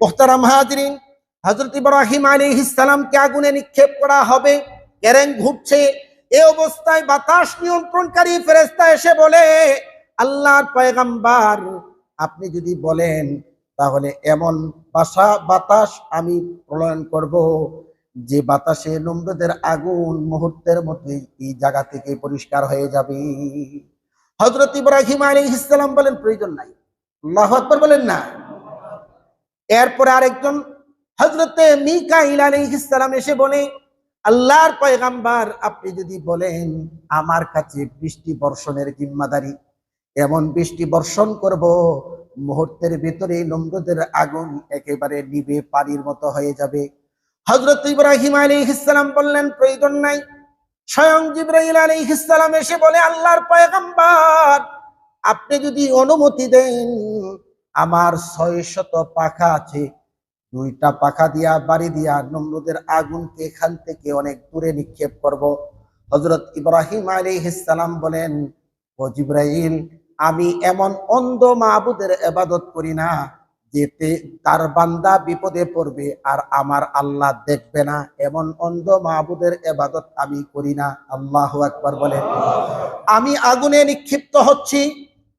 মুহতারাম হাজিরিন, হযরত ইব্রাহিম আলাইহিস সালামকে আগুনে নিক্ষেপ করা হবে, কেরেং ঘুরছে। এই অবস্থায় বাতাস নিয়ন্ত্রণকারী ফেরেশতা এসে বলে, আল্লাহর পয়গম্বর, আপনি যদি বলেন তাহলে এমন বাতাস আমি প্রলয়ন করব যে বাতাসে নমরুদের আগুন মুহূর্তের মধ্যেই এই জায়গা থেকে পরিষ্কার হয়ে যাবে। হযরত ইব্রাহিম আলাইহিস সালাম বলেন, প্রয়োজন নাই। আল্লাহু আকবার বলেন না। এরপরে আরেকজন হযরতে মিকাইল আলাইহিস সালাম এসে বলে, আল্লাহর পয়গম্বর, আপনি যদি বলেন আমার কাছে বৃষ্টি বর্ষণের জিম্মাদারি, এমন বৃষ্টি বর্ষণ করব মুহূর্তের ভিতরে নমরুদের আগুন একেবারে নিভে পানির মতো হয়ে যাবে। হযরত ইব্রাহিম আলাইহিস সালাম বললেন, প্রয়োজন নাই। স্বয়ং জিবরাইল আলাইহিস সালাম এসে বলে, আল্লাহর পয়গম্বর, আপনি যদি অনুমতি দেন, আমার 600 পাখা আছে, 2টা পাখা দিয়া বাড়ি দিয়া নমরুদের আগুনকে এখান থেকে অনেক দূরে নিক্ষেপ করব। হযরত ইব্রাহিম আলাইহিস সালাম বলেন, ও জিবরাইল, আমি এমন অন্ধ মাবুদের ইবাদত করি না যেতে তার বান্দা বিপদে পড়বে আর আমার আল্লাহ দেখবে না, এমন অন্ধ মাবুদের ইবাদত আমি করি না। আল্লাহু আকবার বলেন। আমি আগুনে নিক্ষিপ্ত হচ্ছি,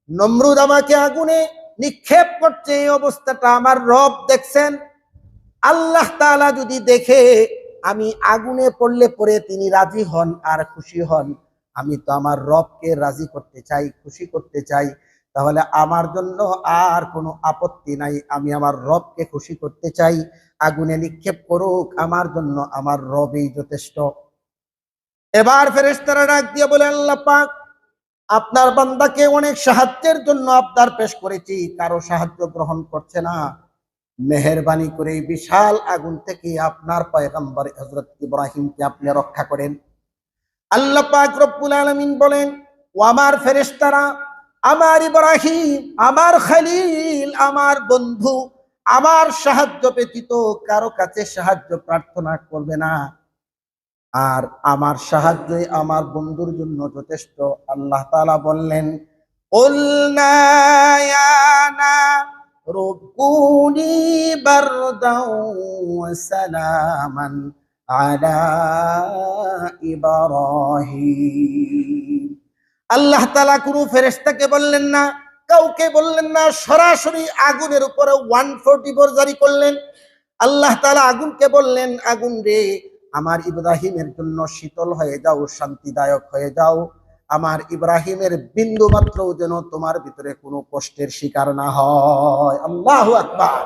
নমরুদ আমাকে আগুনে নিক্ষেপ করছে, এই অবস্থাটা আমার রব দেখছেন। আল্লাহ তাআলা যদি দেখে আমি আগুনে পড়লে পরে তিনি রাজি হন আর খুশি হন, আমি তো আমার রবকে রাজি করতে চাই, খুশি করতে চাই, তাহলে আমার জন্য আর কোনো আপত্তি নাই। আমি আমার রবকে খুশি করতে চাই, আগুনে নিক্ষেপ করুক, আমার জন্য আমার রবই যথেষ্ট। এবার ফেরেশতারা ডাক দিয়ে বলে, আল্লাহ পাক, আপনার বান্দাকে অনেক সাহায্যের জন্য আবদার পেশ করেছি, কারো সাহায্য গ্রহণ করছে না, মেহেরবানি করে এই বিশাল আগুন থেকে আপনার পয়গম্বর হযরত ইব্রাহিমকে আপনি রক্ষা করেন। আল্লাহ পাক রব্বুল আলামিন বলেন, ও আমার ফেরেশতারা, আমার ইব্রাহিম, আমার খলিল, আমার বন্ধু, আমার সাহায্য ব্যতীত কারো কাছে সাহায্য প্রার্থনা করবে না, আর আমার সাহায্যই আমার বন্ধুর জন্য যথেষ্ট। আল্লাহ তাআলা বললেন, কুলনা ইয়া নারু কুনি বারদাও ওয়া সালামান আলা ইব্রাহিম। আল্লাহ তাআলা কোনো ফেরেশতাকে বললেন না, কাউকে বললেন না, সরাসরি আগুনের উপরে 144 জারি করলেন। আল্লাহ তাআলা আগুনকে বললেন, আগুন রে, আমার ইব্রাহিমের জন্য শীতল হয়ে যাও, শান্তিদায়ক হয়ে যাও, আমার ইব্রাহিমের বিন্দু মাত্রও যেন তোমার ভিতরে কোনো কষ্টের শিকার না হয়। আল্লাহু আকবার।